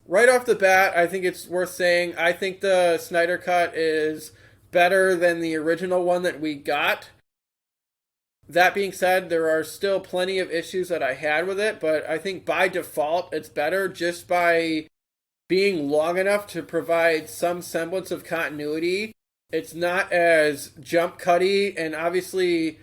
Right off the bat, I think it's worth saying I think the Snyder Cut is better than the original one that we got. That being said, there are still plenty of issues that I had with it, but I think by default it's better just by being long enough to provide some semblance of continuity. It's not as jump cutty, and obviously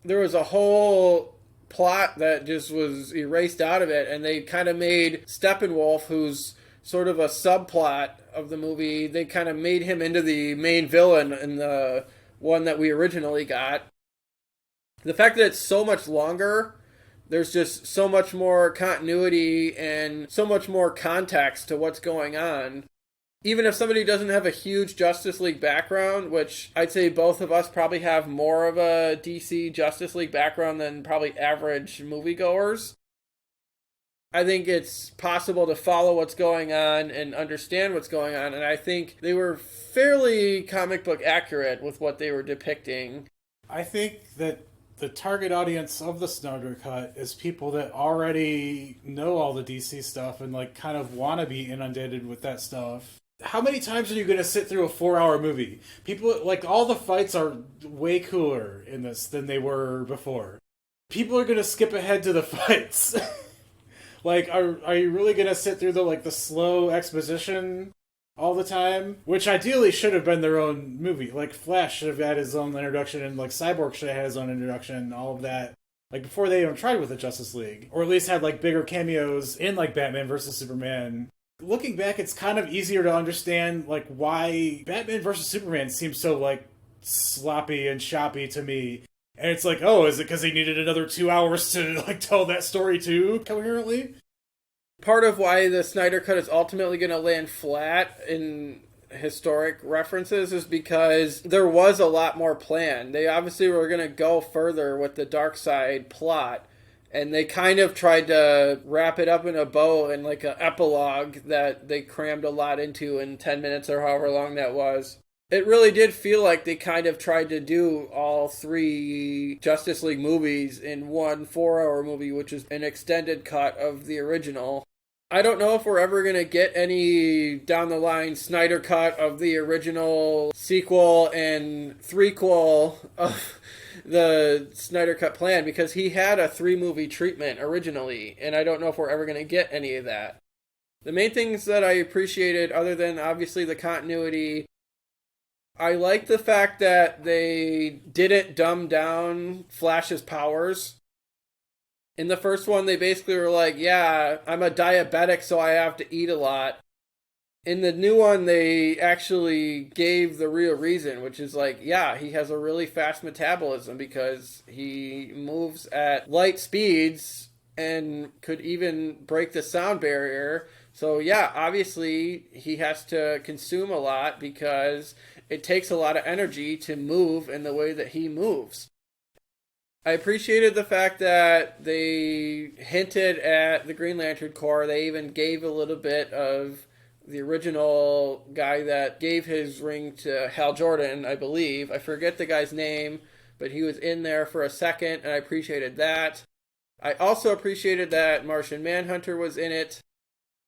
there was a whole plot that just was erased out of it, and they kind of made Steppenwolf, who's sort of a subplot of the movie, they kind of made him into the main villain in the one that we originally got. The fact that it's so much longer, there's just so much more continuity and so much more context to what's going on. Even if somebody doesn't have a huge Justice League background, which I'd say both of us probably have more of a DC Justice League background than probably average moviegoers, I think it's possible to follow what's going on and understand what's going on. And I think they were fairly comic book accurate with what they were depicting. I think that the target audience of the Snyder Cut is people that already know all the DC stuff and like kind of want to be inundated with that stuff. How many times are you going to sit through a 4-hour movie? People, like, all the fights are way cooler in this than they were before. People are going to skip ahead to the fights. Like, are you really going to sit through the slow exposition all the time? Which ideally should have been their own movie. Like, Flash should have had his own introduction, and like Cyborg should have had his own introduction, all of that. Like, before they even tried with the Justice League. Or at least had like bigger cameos in like Batman versus Superman. Looking back, it's kind of easier to understand like why Batman versus Superman seems so like sloppy and choppy to me. And it's like, oh, is it because he needed another 2 hours to like tell that story too coherently? Part of why the Snyder Cut is ultimately going to land flat in historic references is because there was a lot more planned. They obviously were going to go further with the Dark Side plot, and they kind of tried to wrap it up in a bow and like an epilogue that they crammed a lot into in 10 minutes or however long that was. It really did feel like they kind of tried to do all three Justice League movies in one 4-hour movie, which is an extended cut of the original. I don't know if we're ever going to get any down the line Snyder Cut of the original sequel and threequel of the Snyder Cut plan, because he had a 3-movie treatment originally, and I don't know if we're ever going to get any of that. The main things that I appreciated, other than obviously the continuity, I like the fact that they didn't dumb down Flash's powers. In the first one, they basically were like, yeah, I'm a diabetic, so I have to eat a lot. In the new one, they actually gave the real reason, which is like, yeah, he has a really fast metabolism because he moves at light speeds and could even break the sound barrier. So yeah, obviously he has to consume a lot because it takes a lot of energy to move in the way that he moves. I appreciated the fact that they hinted at the Green Lantern Corps. They even gave a little bit of the original guy that gave his ring to Hal Jordan, I believe. I forget the guy's name, but he was in there for a second, and I appreciated that. I also appreciated that Martian Manhunter was in it.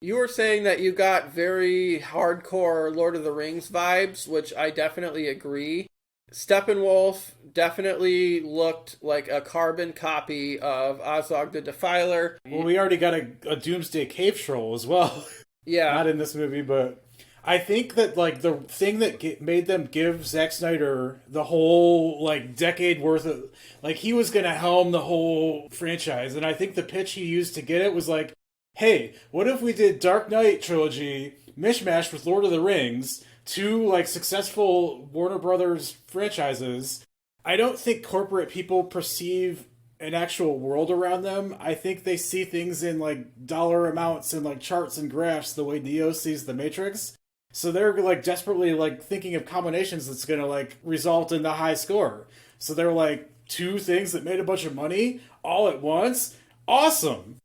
You were saying that you got very hardcore Lord of the Rings vibes, which I definitely agree. Steppenwolf definitely looked like a carbon copy of Ozog the Defiler. Well, we already got a Doomsday Cave Troll as well. Yeah. Not in this movie, but I think that like the thing that made them give Zack Snyder the whole like decade worth of, like, he was gonna helm the whole franchise, and I think the pitch he used to get it was like, hey, what if we did Dark Knight trilogy mishmash with Lord of the Rings, two like successful Warner Brothers franchises. I don't think corporate people perceive an actual world around them. I think they see things in like dollar amounts and like charts and graphs the way Neo sees the Matrix. So they're like desperately like thinking of combinations that's gonna like result in the high score. So they're like, two things that made a bunch of money all at once? Awesome.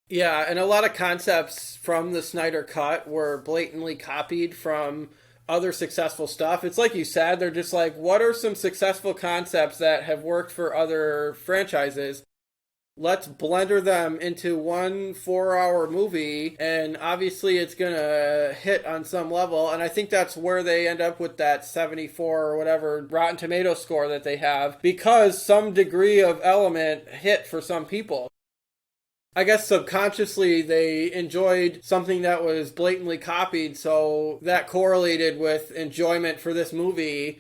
Yeah, and a lot of concepts from the Snyder Cut were blatantly copied from other successful stuff. It's like you said, they're just like, what are some successful concepts that have worked for other franchises? let's blender them into one 4-hour movie, and obviously it's gonna hit on some level. And I think that's where they end up with that 74 or whatever Rotten Tomato score that they have, because some degree of element hit for some people. I guess subconsciously they enjoyed something that was blatantly copied, so that correlated with enjoyment for this movie.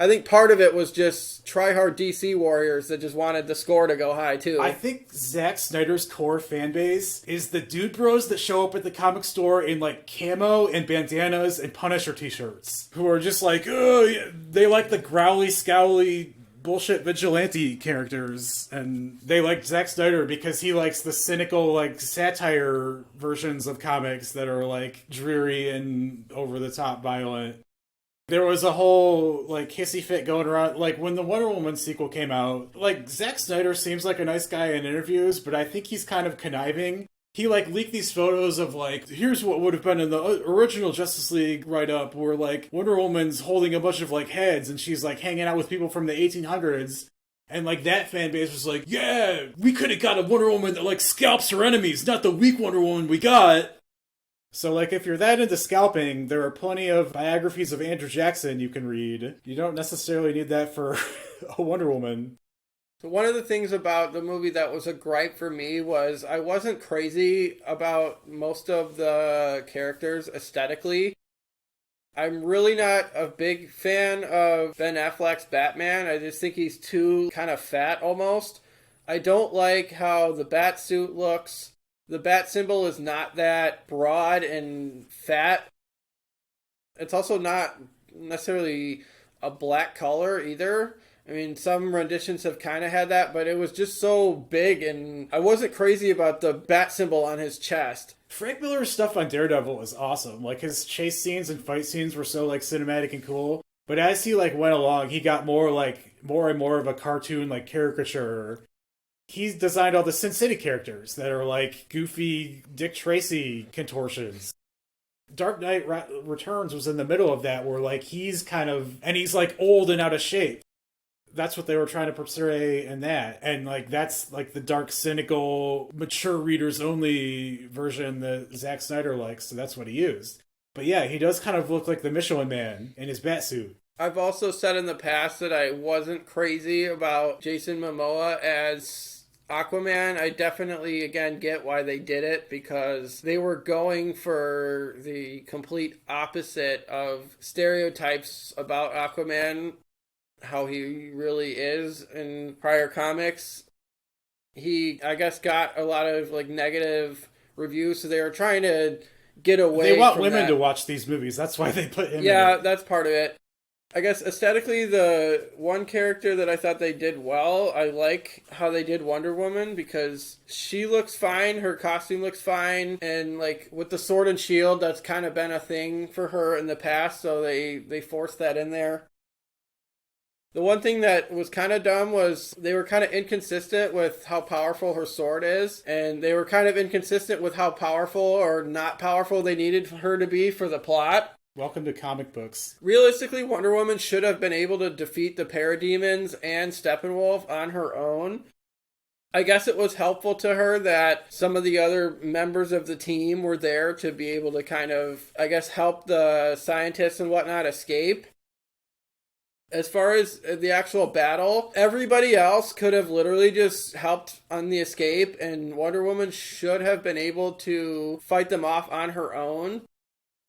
I think part of it was just try-hard DC warriors that just wanted the score to go high, too. I think Zack Snyder's core fan base is the dude bros that show up at the comic store in, like, camo and bandanas and Punisher t-shirts. Who are just like, oh, yeah, they like the growly, scowly bullshit vigilante characters. And they like Zack Snyder because he likes the cynical, like, satire versions of comics that are, like, dreary and over-the-top violent. There was a whole, like, hissy fit going around. Like, when the Wonder Woman sequel came out, like, Zack Snyder seems like a nice guy in interviews, but I think he's kind of conniving. He, like, leaked these photos of, like, here's what would have been in the original Justice League write-up, where, like, Wonder Woman's holding a bunch of, like, heads, and she's, like, hanging out with people from the 1800s. And, like, that fan base was like, yeah, we could have got a Wonder Woman that, like, scalps her enemies, not the weak Wonder Woman we got. So, like, if you're that into scalping, there are plenty of biographies of Andrew Jackson you can read. You don't necessarily need that for a Wonder Woman. So one of the things about the movie that was a gripe for me was I wasn't crazy about most of the characters aesthetically. I'm really not a big fan of Ben Affleck's Batman. I just think he's too kind of fat almost. I don't like how the bat suit looks. The bat symbol is not that broad and fat. It's also not necessarily a black color either. I mean, some renditions have kind of had that, but it was just so big, and I wasn't crazy about the bat symbol on his chest. Frank Miller's stuff on Daredevil is awesome. Like, his chase scenes and fight scenes were so, like, cinematic and cool. But as he, like, went along, he got more and more of a cartoon, like, caricature. He's designed all the Sin City characters that are, like, goofy Dick Tracy contortions. Dark Knight Returns was in the middle of that, where, like, he's kind of... And he's, like, old and out of shape. That's what they were trying to portray in that. And, like, that's, like, the dark, cynical, mature readers-only version that Zack Snyder likes, so that's what he used. But yeah, he does kind of look like the Michelin Man in his batsuit. I've also said in the past that I wasn't crazy about Jason Momoa as Aquaman. I definitely, again, get why they did it, because they were going for the complete opposite of stereotypes about Aquaman, how he really is in prior comics. He, I guess, got a lot of, like, negative reviews, so they were trying to get away. They want from women that. to watch these movies. That's why they put him in Yeah, it. that's part of it. I guess aesthetically, the one character that I thought they did well, I like how they did Wonder Woman, because she looks fine, her costume looks fine, and, like, with the sword and shield, that's kind of been a thing for her in the past, so they forced that in there. The one thing that was kind of dumb was they were kind of inconsistent with how powerful her sword is, and they were kind of inconsistent with how powerful or not powerful they needed her to be for the plot. Welcome to comic books. Realistically, Wonder Woman should have been able to defeat the Parademons and Steppenwolf on her own. I guess it was helpful to her that some of the other members of the team were there to be able to kind of, I guess, help the scientists and whatnot escape. As far as the actual battle, everybody else could have literally just helped on the escape, and Wonder Woman should have been able to fight them off on her own.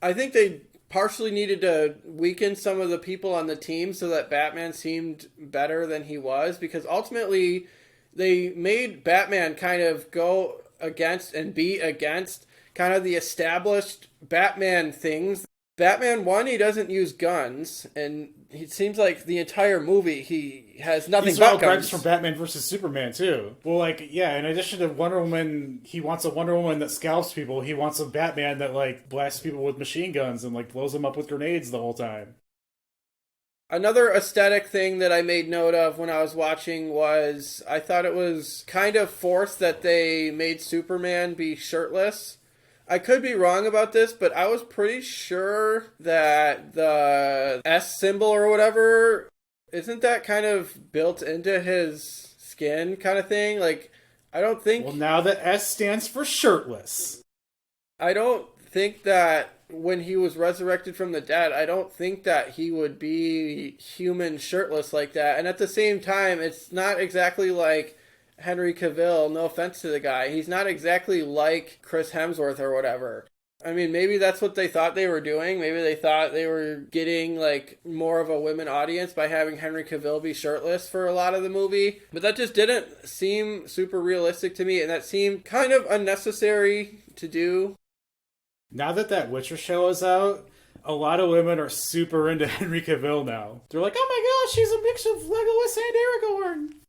I think they partially needed to weaken some of the people on the team so that Batman seemed better than he was, because ultimately they made Batman kind of go against and be against kind of the established Batman things. Batman, one, he doesn't use guns, and it seems like the entire movie he has nothing These but are all guns. gripes from Batman versus Superman, too. Well, like, yeah, in addition to Wonder Woman, he wants a Wonder Woman that scalps people. He wants a Batman that, like, blasts people with machine guns and, like, blows them up with grenades the whole time. Another aesthetic thing that I made note of when I was watching was I thought it was kind of forced that they made Superman be shirtless. I could be wrong about this, but I was pretty sure that the S symbol or whatever, isn't that kind of built into his skin kind of thing? Like, I don't think... Well, now the S stands for shirtless. I don't think that when he was resurrected from the dead, I don't think that he would be human shirtless like that. And at the same time, it's not exactly like Henry Cavill, no offense to the guy. He's not exactly like Chris Hemsworth or whatever. I mean, maybe that's what they thought they were doing. Maybe they thought they were getting, like, more of a women audience by having Henry Cavill be shirtless for a lot of the movie. But that just didn't seem super realistic to me, and that seemed kind of unnecessary to do. Now that Witcher show is out, a lot of women are super into Henry Cavill now. They're like, oh my gosh, he's a mix of Legolas and Aragorn.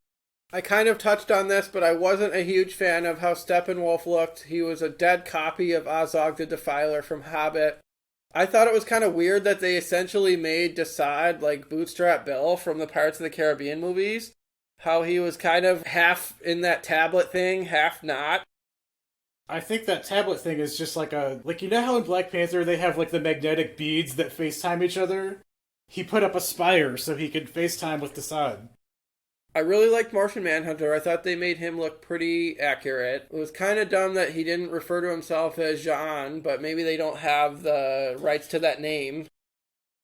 I kind of touched on this, but I wasn't a huge fan of how Steppenwolf looked. He was a dead copy of Azog the Defiler from Hobbit. I thought it was kind of weird that they essentially made Desaad like Bootstrap Bill from the Pirates of the Caribbean movies. How he was kind of half in that tablet thing, half not. I think that tablet thing is just like you know how in Black Panther they have like the magnetic beads that FaceTime each other? He put up a spire so he could FaceTime with Desaad. I really liked Martian Manhunter. I thought they made him look pretty accurate. It was kind of dumb that he didn't refer to himself as Jean, but maybe they don't have the rights to that name.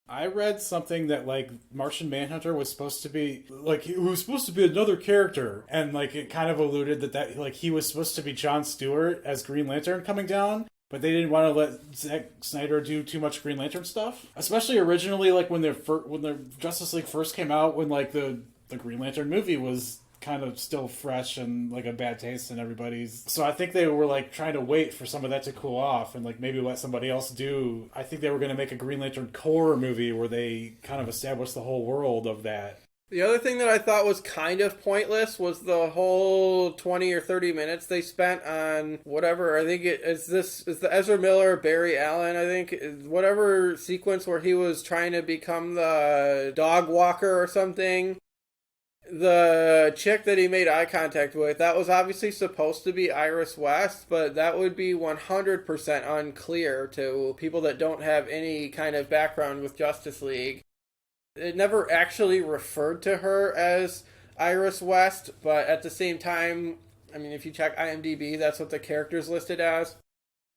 I read something that, like, Martian Manhunter was supposed to be, like, it was supposed to be another character. And, like, it kind of alluded that like, he was supposed to be Jon Stewart as Green Lantern coming down. But they didn't want to let Zack Snyder do too much Green Lantern stuff. Especially originally, like, when the Justice League first came out, when, like, the Green Lantern movie was kind of still fresh and like a bad taste in everybody's. So I think they were like trying to wait for some of that to cool off and like maybe let somebody else do. I think they were going to make a Green Lantern Corps movie where they kind of established the whole world of that. The other thing that I thought was kind of pointless was the whole 20 or 30 minutes they spent on whatever. I think is the Ezra Miller, Barry Allen, I think, whatever sequence where he was trying to become the dog walker or something. The chick that he made eye contact with, that was obviously supposed to be Iris West, but that would be 100% unclear to people that don't have any kind of background with Justice League. It never actually referred to her as Iris West, but at the same time, I mean, if you check IMDb, that's what the character's listed as.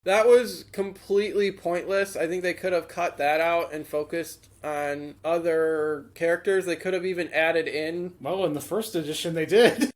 That was completely pointless. I think they could have cut that out and focused on other characters. They could have even added in... Well, in the first edition they did.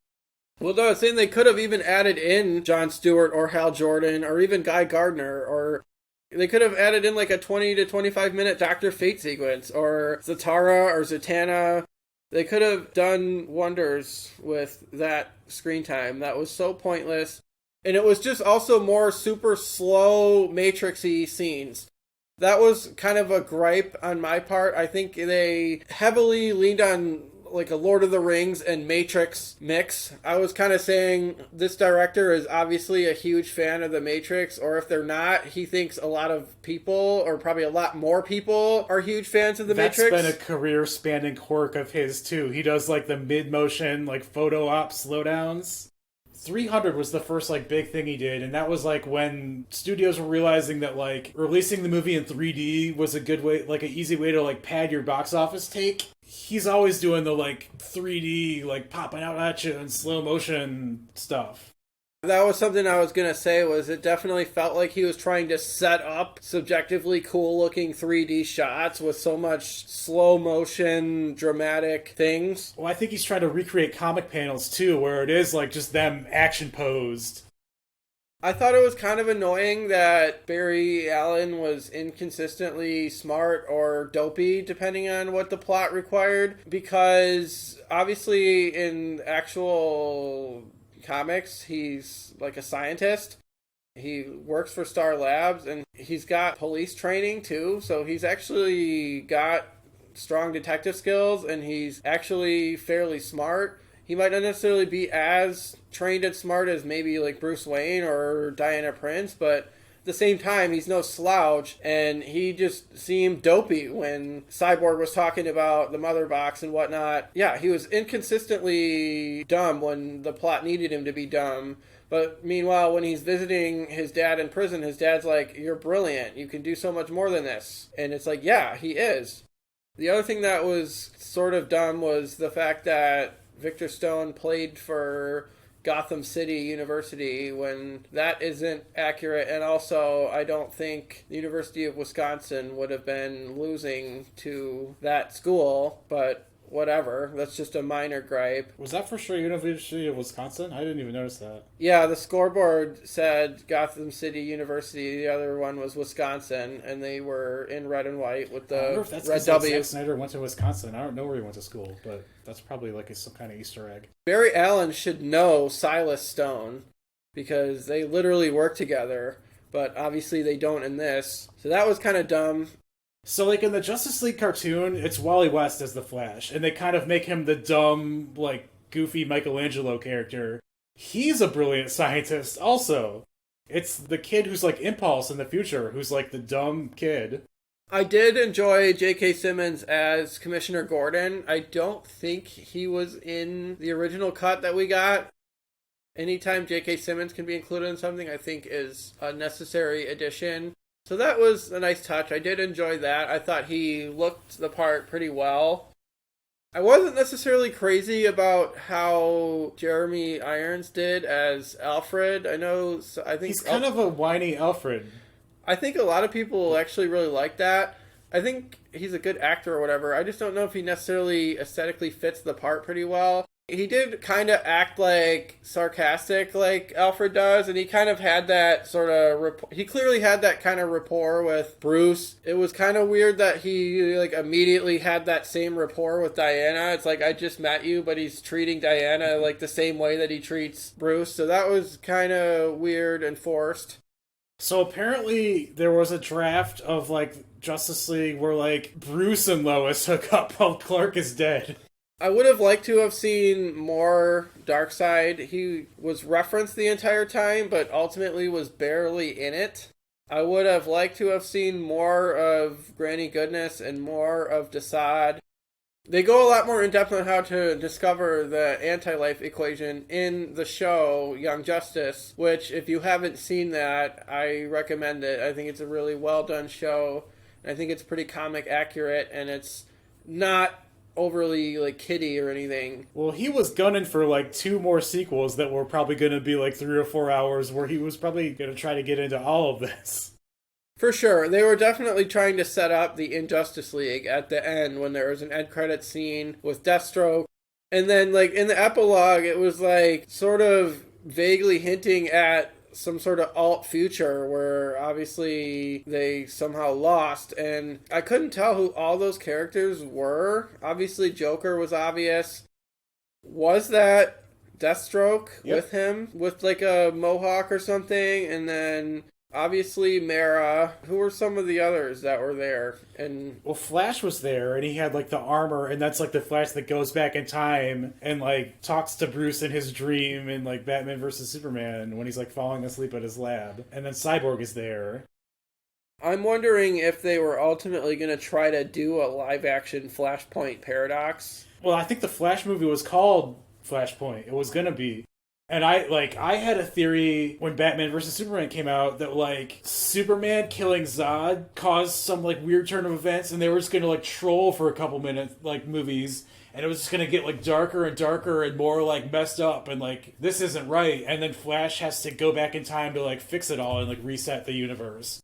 Well, no, I was saying they could have even added in Jon Stewart or Hal Jordan or even Guy Gardner, or they could have added in like a 20 to 25 minute Dr. Fate sequence or Zatara or Zatanna. They could have done wonders with that screen time. That was so pointless. And it was just also more super slow Matrix-y scenes. That was kind of a gripe on my part. I think they heavily leaned on like a Lord of the Rings and Matrix mix. I was kind of saying this director is obviously a huge fan of the Matrix, or if they're not, he thinks a lot of people, or probably a lot more people, are huge fans of the Matrix. That's been a career-spanning quirk of his too. He does like the mid-motion, like photo op slowdowns. 300 was the first like big thing he did, and that was like when studios were realizing that like releasing the movie in 3D was a good way, like an easy way to like pad your box office take. He's always doing the like 3D like popping out at you and slow motion stuff. That was something I was going to say, was it definitely felt like he was trying to set up subjectively cool-looking 3D shots with so much slow-motion, dramatic things. Well, I think he's trying to recreate comic panels, too, where it is, like, just them action-posed. I thought it was kind of annoying that Barry Allen was inconsistently smart or dopey, depending on what the plot required, because obviously in actual comics, he's like a scientist. He works for Star Labs, and he's got police training too, so he's actually got strong detective skills, and he's actually fairly smart. He might not necessarily be as trained and smart as maybe like Bruce Wayne or Diana Prince, but at the same time, he's no slouch, and he just seemed dopey when Cyborg was talking about the mother box and whatnot. Yeah, he was inconsistently dumb when the plot needed him to be dumb. But meanwhile, when he's visiting his dad in prison, his dad's like, "You're brilliant. You can do so much more than this." And it's like, yeah, he is. The other thing that was sort of dumb was the fact that Victor Stone played for Gotham City University when that isn't accurate. And also, I don't think the University of Wisconsin would have been losing to that school, but whatever. That's just a minor gripe. Was that for sure University of Wisconsin? I didn't even notice that. Yeah, the scoreboard said Gotham City University. The other one was Wisconsin, and they were in red and white with the I wonder if that's red W. W. Zack Snyder went to Wisconsin. I don't know where he went to school, but that's probably like some kind of Easter egg. Barry Allen should know Silas Stone because they literally work together, but obviously they don't in this. So that was kind of dumb. So, like, in the Justice League cartoon, it's Wally West as the Flash, and they kind of make him the dumb, like, goofy Michelangelo character. He's a brilliant scientist, also. It's the kid who's, like, Impulse in the future, who's, like, the dumb kid. I did enjoy J.K. Simmons as Commissioner Gordon. I don't think he was in the original cut that we got. Anytime J.K. Simmons can be included in something, I think is a necessary addition. So that was a nice touch. I did enjoy that. I thought he looked the part pretty well. I wasn't necessarily crazy about how Jeremy Irons did as Alfred. I think he's kind of a whiny Alfred. I think a lot of people actually really like that. I think he's a good actor or whatever. I just don't know if he necessarily aesthetically fits the part pretty well. He did kind of act like sarcastic like Alfred does, and he kind of had that sort of he clearly had that kind of rapport with Bruce. It was kind of weird that he like immediately had that same rapport with Diana. It's like, I just met you, but he's treating Diana like the same way that he treats Bruce. So that was kind of weird and forced. So apparently there was a draft of like Justice League where like Bruce and Lois hook up while Clark is dead. I would have liked to have seen more Darkseid. He was referenced the entire time, but ultimately was barely in it. I would have liked to have seen more of Granny Goodness and more of Desaad. They go a lot more in depth on how to discover the anti-life equation in the show Young Justice, which if you haven't seen that, I recommend it. I think it's a really well done show. I think it's pretty comic accurate, and it's not overly like kiddie or anything. Well, he was gunning for like 2 more sequels that were probably going to be like 3 or 4 hours, where he was probably going to try to get into all of this. For sure. They were definitely trying to set up the Injustice League at the end when there was an end credit scene with Deathstroke. And then like in the epilogue, it was like sort of vaguely hinting at some sort of alt future where obviously they somehow lost, and I couldn't tell who all those characters were. Obviously Joker was obvious. Was that Deathstroke? Yep. With him with like a mohawk or something? And then obviously Mara. Who were some of the others that were there? And well, Flash was there, and he had like the armor, and that's like the Flash that goes back in time and like talks to Bruce in his dream in like Batman vs Superman when he's like falling asleep at his lab. And then Cyborg is there. I'm wondering if they were ultimately going to try to do a live action Flashpoint paradox. Well, I think the Flash movie was called Flashpoint. It was going to be. And I had a theory when Batman vs. Superman came out that, like, Superman killing Zod caused some, like, weird turn of events, and they were just gonna, like, troll for a couple minutes, like, movies, and it was just gonna get, like, darker and darker and more, like, messed up, and, like, this isn't right, and then Flash has to go back in time to, like, fix it all and, like, reset the universe.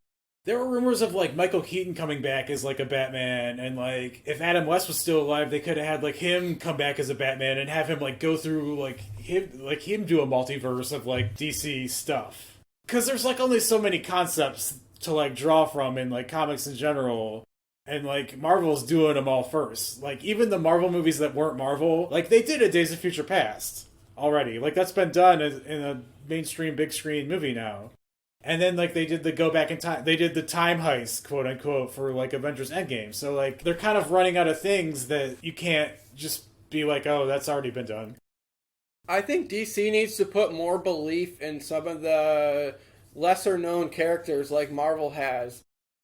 There were rumors of, like, Michael Keaton coming back as, like, a Batman, and, like, if Adam West was still alive, they could have had, like, him come back as a Batman and have him, like, go through, like, him do a multiverse of, like, DC stuff. Because there's, like, only so many concepts to, like, draw from in, like, comics in general, and, like, Marvel's doing them all first. Like, even the Marvel movies that weren't Marvel, like, they did a Days of Future Past already. Like, that's been done in a mainstream big screen movie now. And then, like, they did the go back in time. They did the time heist, quote unquote, for, like, Avengers Endgame. So, like, they're kind of running out of things that you can't just be like, oh, that's already been done. I think DC needs to put more belief in some of the lesser known characters like Marvel has.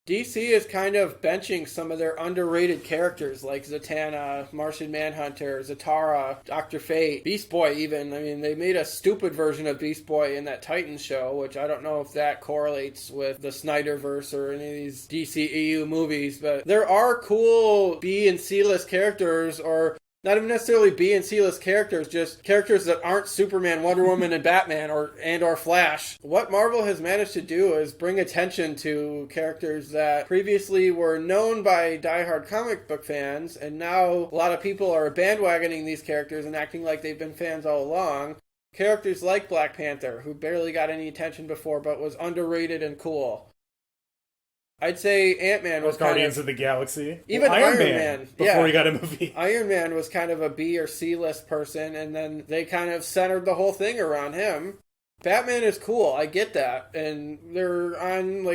DC is kind of benching some of their underrated characters like Zatanna, Martian Manhunter, Zatara, Dr. Fate, Beast Boy even. I mean, they made a stupid version of Beast Boy in that Titans show, which I don't know if that correlates with the Snyderverse or any of these DCEU movies, but there are cool B and C-list characters, or Not even necessarily B and C-list characters, just characters that aren't Superman, Wonder Woman, and Batman, or Flash. What Marvel has managed to do is bring attention to characters that previously were known by diehard comic book fans, and now a lot of people are bandwagoning these characters and acting like they've been fans all along. Characters like Black Panther, who barely got any attention before but was underrated and cool. I'd say Ant-Man was Guardians of the Galaxy. Even Iron Man before he got a movie. Iron Man was kind of a B or C list person, and then they kind of centered the whole thing around him. Batman is cool, I get that. And they're on,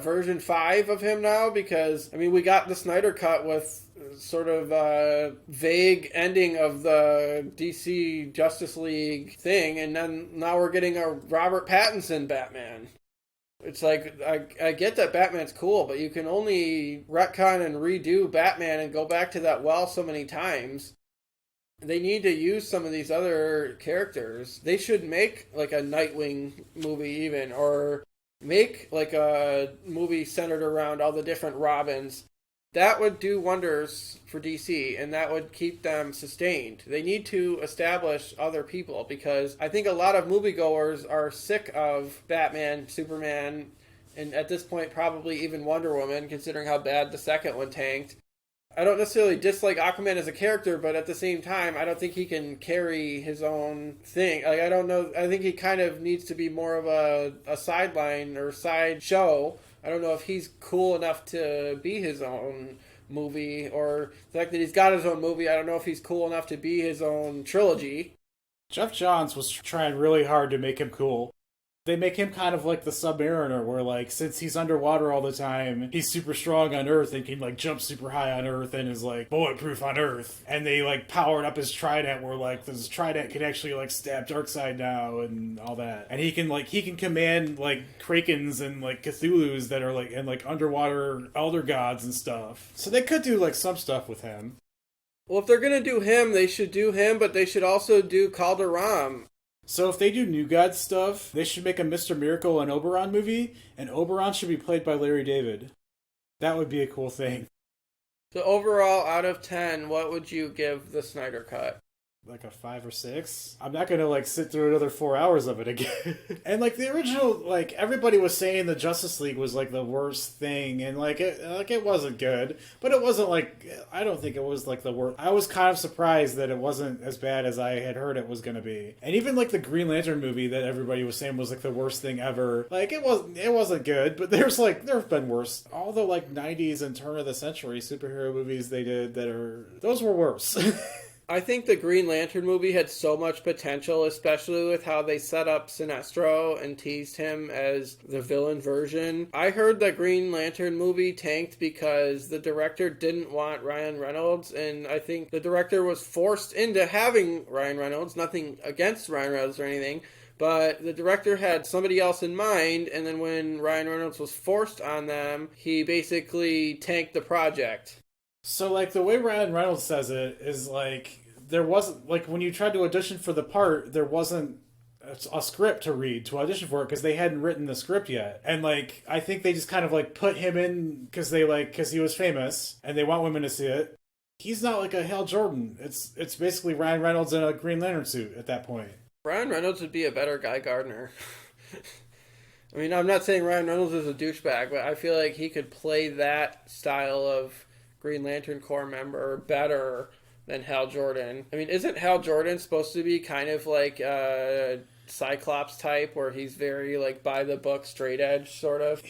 version 5 of him now? Because, we got the Snyder Cut with sort of a vague ending of the DC Justice League thing, and then now we're getting a Robert Pattinson Batman. It's like, I get that Batman's cool, but you can only retcon and redo Batman and go back to that well so many times. They need to use some of these other characters. They should make, a Nightwing movie even, or make, a movie centered around all the different Robins. That would do wonders for DC, and that would keep them sustained. They need to establish other people, because I think a lot of moviegoers are sick of Batman, Superman, and at this point probably even Wonder Woman, considering how bad the second one tanked. I don't necessarily dislike Aquaman as a character, but at the same time, I don't think he can carry his own thing. I don't know. I think he kind of needs to be more of a sideline or side show. I don't know if he's cool enough to be his own movie, or the fact that he's got his own movie, I don't know if he's cool enough to be his own trilogy. Jeff Johns was trying really hard to make him cool. They make him kind of like the Submariner, where, since he's underwater all the time, he's super strong on Earth and can, jump super high on Earth and is, bulletproof on Earth. And they, powered up his trident, where, this trident can actually, stab Darkseid now and all that. And he can command, Krakens and, Cthulhus that are, and, underwater elder gods and stuff. So they could do, some stuff with him. Well, if they're gonna do him, they should do him, but they should also do Calderon. So if they do New Gods stuff, they should make a Mr. Miracle and Oberon movie, and Oberon should be played by Larry David. That would be a cool thing. So overall, out of 10, what would you give the Snyder Cut? A 5 or 6. I'm not gonna sit through another 4 hours of it again. And the original, everybody was saying the Justice League was the worst thing, and it wasn't good, but it wasn't I don't think it was the worst. I was kind of surprised that it wasn't as bad as I had heard it was gonna be. And even the Green Lantern movie that everybody was saying was the worst thing ever. It wasn't good, but there have been worse. All the 90s and turn of the century superhero movies they did those were worse. I think the Green Lantern movie had so much potential, especially with how they set up Sinestro and teased him as the villain version. I heard the Green Lantern movie tanked because the director didn't want Ryan Reynolds, and I think the director was forced into having Ryan Reynolds. Nothing against Ryan Reynolds or anything, but the director had somebody else in mind, and then when Ryan Reynolds was forced on them, he basically tanked the project. So, the way Ryan Reynolds says it is, there wasn't, when you tried to audition for the part, there wasn't a script to read to audition for it because they hadn't written the script yet. And, I think they just kind of, put him in because because he was famous and they want women to see it. He's not a Hal Jordan. It's basically Ryan Reynolds in a Green Lantern suit at that point. Ryan Reynolds would be a better Guy Gardner. I'm not saying Ryan Reynolds is a douchebag, but I feel like he could play that style of Green Lantern Corps member better than Hal Jordan. Isn't Hal Jordan supposed to be kind of a Cyclops type, where he's very by the book, straight edge sort of?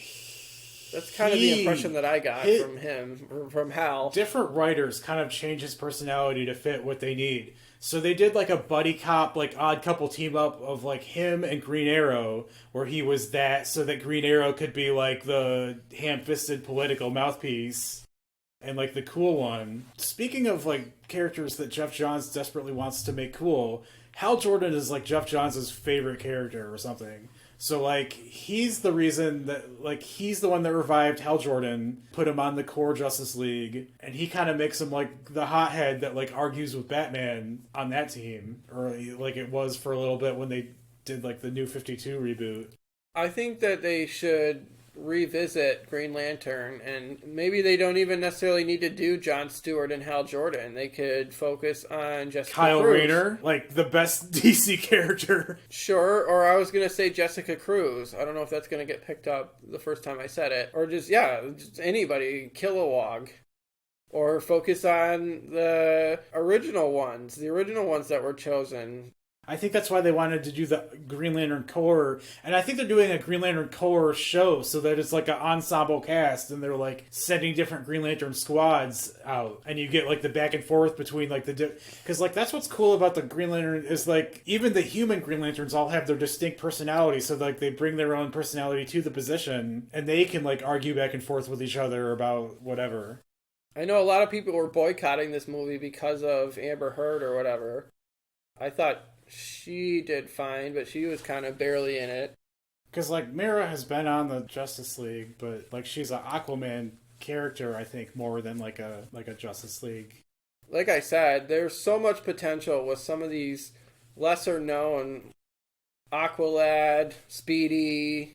That's kind of the impression that I got from him, from Hal. Different writers kind of change his personality to fit what they need. So they did a buddy cop, odd couple team up of him and Green Arrow, where he was that, so that Green Arrow could be the ham-fisted political mouthpiece. And the cool one. Speaking of characters that Jeff Johns desperately wants to make cool, Hal Jordan is Jeff Johns' favorite character or something. So he's the reason that he's the one that revived Hal Jordan, put him on the core Justice League, and he kind of makes him the hothead that argues with Batman on that team, or it was for a little bit when they did the New 52 reboot. I think that they should revisit Green Lantern, and maybe they don't even necessarily need to do Jon Stewart and Hal Jordan. They could focus on Jessica Kyle Cruz. Rayner, like the best DC character. Sure, or I was going to say Jessica Cruz. I don't know if that's going to get picked up the first time I said it. Or just anybody, Kilowog. Or focus on the original ones that were chosen. I think that's why they wanted to do the Green Lantern Corps. And I think they're doing a Green Lantern Corps show so that it's like an ensemble cast and they're like sending different Green Lantern squads out. And you get like the back and forth between like because like that's what's cool about the Green Lantern is like even the human Green Lanterns all have their distinct personality. So like they bring their own personality to the position and they can like argue back and forth with each other about whatever. I know a lot of people were boycotting this movie because of Amber Heard or whatever. I thought she did fine, but she was kind of barely in it. Because, like, Mira has been on the Justice League, but, like, she's an Aquaman character, I think, more than, like a Justice League. Like I said, there's so much potential with some of these lesser-known Aqualad, Speedy.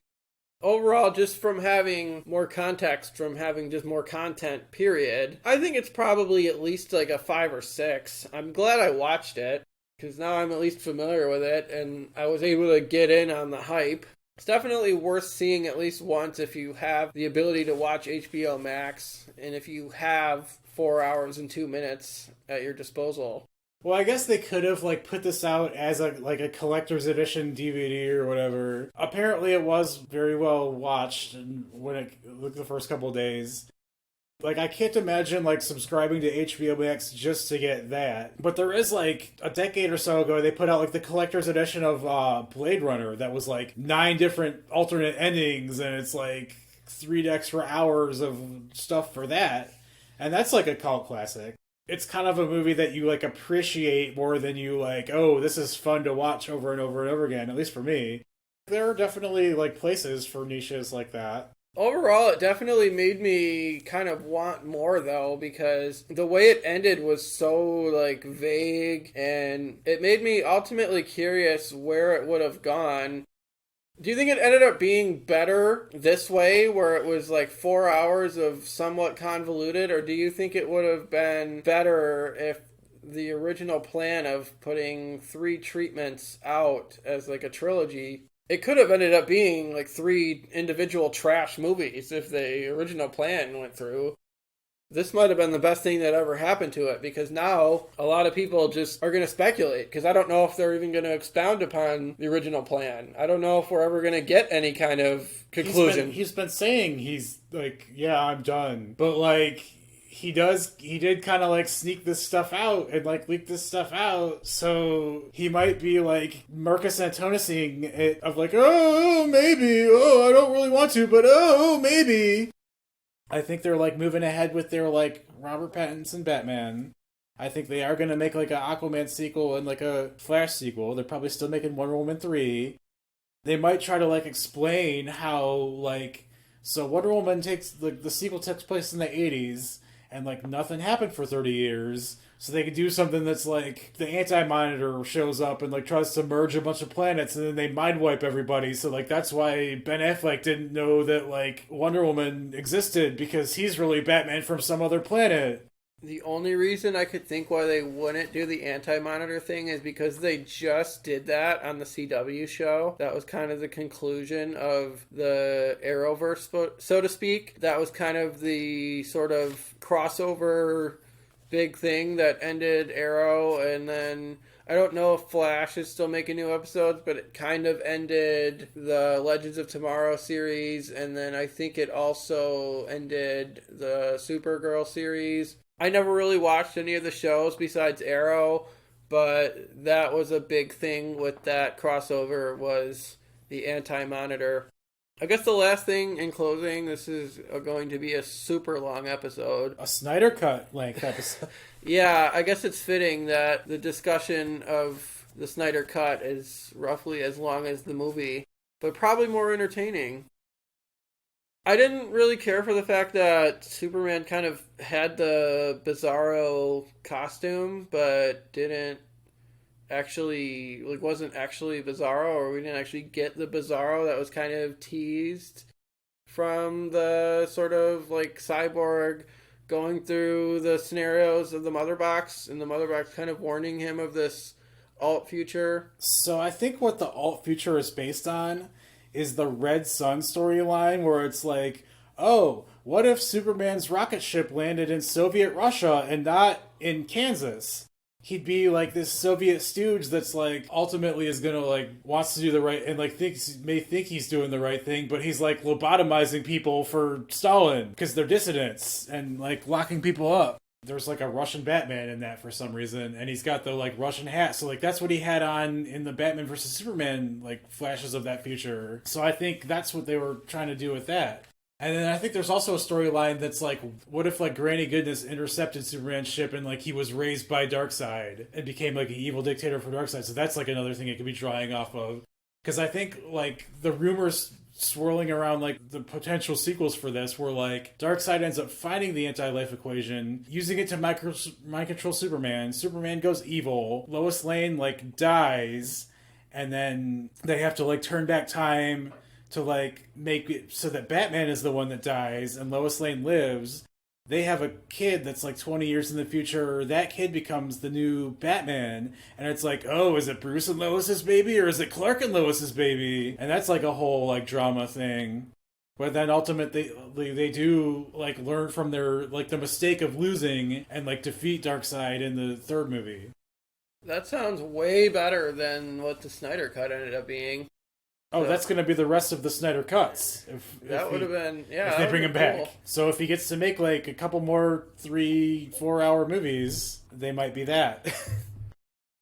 Overall, just from having more context, from having just more content, period, I think it's probably at least, like, a 5 or 6. I'm glad I watched it, because now I'm at least familiar with it, and I was able to get in on the hype. It's definitely worth seeing at least once if you have the ability to watch HBO Max, and if you have 4 hours and 2 minutes at your disposal. Well, I guess they could have, like, put this out as a collector's edition DVD or whatever. Apparently it was very well watched when it looked the first couple of days. Like, I can't imagine, like, subscribing to HBO Max just to get that. But there is, like, a decade or so ago, they put out, like, the collector's edition of Blade Runner that was, like, 9 different alternate endings, and it's, like, 3 extra hours of stuff for that. And that's, like, a cult classic. It's kind of a movie that you, like, appreciate more than you, like, oh, this is fun to watch over and over and over again, at least for me. There are definitely, like, places for niches like that. Overall, it definitely made me kind of want more, though, because the way it ended was so, like, vague, and it made me ultimately curious where it would have gone. Do you think it ended up being better this way, where it was, like, 4 hours of somewhat convoluted, or do you think it would have been better if the original plan of putting 3 treatments out as, like, a trilogy... It could have ended up being like 3 individual trash movies if the original plan went through. This might have been the best thing that ever happened to it, because now a lot of people just are going to speculate, because I don't know if they're even going to expound upon the original plan. I don't know if we're ever going to get any kind of conclusion. He's been saying he's like, yeah, I'm done. But like... He did kind of like sneak this stuff out and like leak this stuff out, so he might be like Marcus Antonising it of like, oh, maybe, oh, I don't really want to, but oh, maybe. I think they're like moving ahead with their like Robert Pattinson Batman. I think they are going to make like an Aquaman sequel and like a Flash sequel. They're probably still making Wonder Woman 3. They might try to like explain how like, so Wonder Woman the sequel takes place in the 80s. And, like, nothing happened for 30 years. So they could do something that's, like, the Anti-Monitor shows up and, like, tries to merge a bunch of planets. And then they mind-wipe everybody. So, like, that's why Ben Affleck didn't know that, like, Wonder Woman existed. Because he's really Batman from some other planet. The only reason I could think why they wouldn't do the Anti-Monitor thing is because they just did that on the CW show. That was kind of the conclusion of the Arrowverse, so to speak. That was kind of the sort of crossover big thing that ended Arrow, and then I don't know if Flash is still making new episodes, but it kind of ended the Legends of Tomorrow series, and then I think it also ended the Supergirl series. I never really watched any of the shows besides Arrow, but that was a big thing with that crossover was the Anti-Monitor. I guess the last thing in closing, this is going to be a super long episode. A Snyder Cut length episode. Yeah, I guess it's fitting that the discussion of the Snyder Cut is roughly as long as the movie, but probably more entertaining. I didn't really care for the fact that Superman kind of had the Bizarro costume, but didn't actually, like, wasn't actually Bizarro, or we didn't actually get the Bizarro that was kind of teased from the sort of like cyborg going through the scenarios of the Mother Box, and the Mother Box kind of warning him of this alt future. So I think what the alt future is based on is the Red Sun storyline, where it's like, oh, what if Superman's rocket ship landed in Soviet Russia and not in Kansas? He'd be like this Soviet stooge that's like ultimately is gonna like wants to do the right and like may think he's doing the right thing, but he's like lobotomizing people for Stalin because they're dissidents and like locking people up. There's like a Russian Batman in that for some reason, and he's got the like Russian hat. So like that's what he had on in the Batman versus Superman like flashes of that future. So I think that's what they were trying to do with that. And then I think there's also a storyline that's like, what if like Granny Goodness intercepted Superman's ship and like he was raised by Darkseid and became like an evil dictator for Darkseid? So that's like another thing it could be drawing off of. Because I think like the rumors swirling around like the potential sequels for this were like Darkseid ends up finding the anti-life equation, using it to mind control Superman. Superman goes evil. Lois Lane like dies, and then they have to like turn back time to like make it so that Batman is the one that dies and Lois Lane lives. They have a kid that's like 20 years in the future. That kid becomes the new Batman. And it's like, oh, is it Bruce and Lois's baby or is it Clark and Lois's baby? And that's like a whole like drama thing. But then ultimately they do like learn from their like the mistake of losing and like defeat Darkseid in the third movie. That sounds way better than what the Snyder Cut ended up being. Oh, that's going to be the rest of the Snyder Cuts. That would have been, yeah. If they bring him back. So if he gets to make like a couple more 3-4 hour movies, they might be that.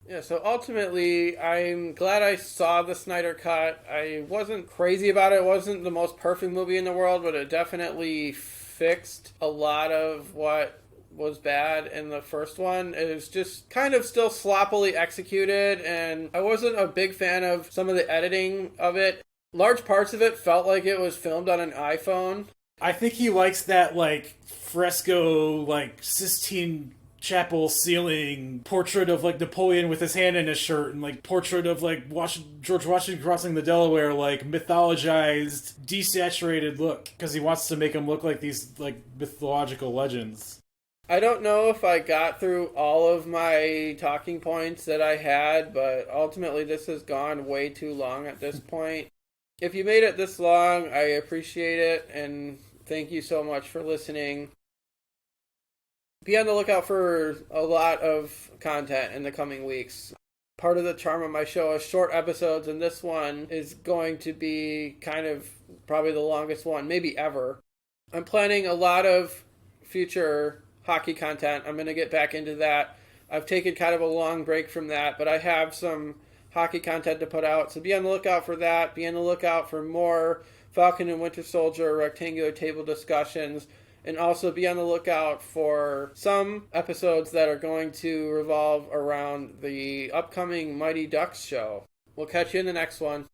Yeah, so ultimately, I'm glad I saw the Snyder Cut. I wasn't crazy about it. It wasn't the most perfect movie in the world, but it definitely fixed a lot of what was bad in the first one. It was just kind of still sloppily executed, and I wasn't a big fan of some of the editing of it. Large parts of it felt like it was filmed on an iPhone. I think he likes that like fresco, like Sistine Chapel ceiling portrait of like Napoleon with his hand in his shirt, and like portrait of like George Washington crossing the Delaware, like mythologized, desaturated look, because he wants to make them look like these like mythological legends. I don't know if I got through all of my talking points that I had, but ultimately this has gone way too long at this point. If you made it this long, I appreciate it, and thank you so much for listening. Be on the lookout for a lot of content in the coming weeks. Part of the charm of my show is short episodes, and this one is going to be kind of probably the longest one, maybe ever. I'm planning a lot of future hockey content. I'm going to get back into that. I've taken kind of a long break from that, but I have some hockey content to put out, so be on the lookout for that. Be on the lookout for more Falcon and Winter Soldier rectangular table discussions, and also be on the lookout for some episodes that are going to revolve around the upcoming Mighty Ducks show. We'll catch you in the next one.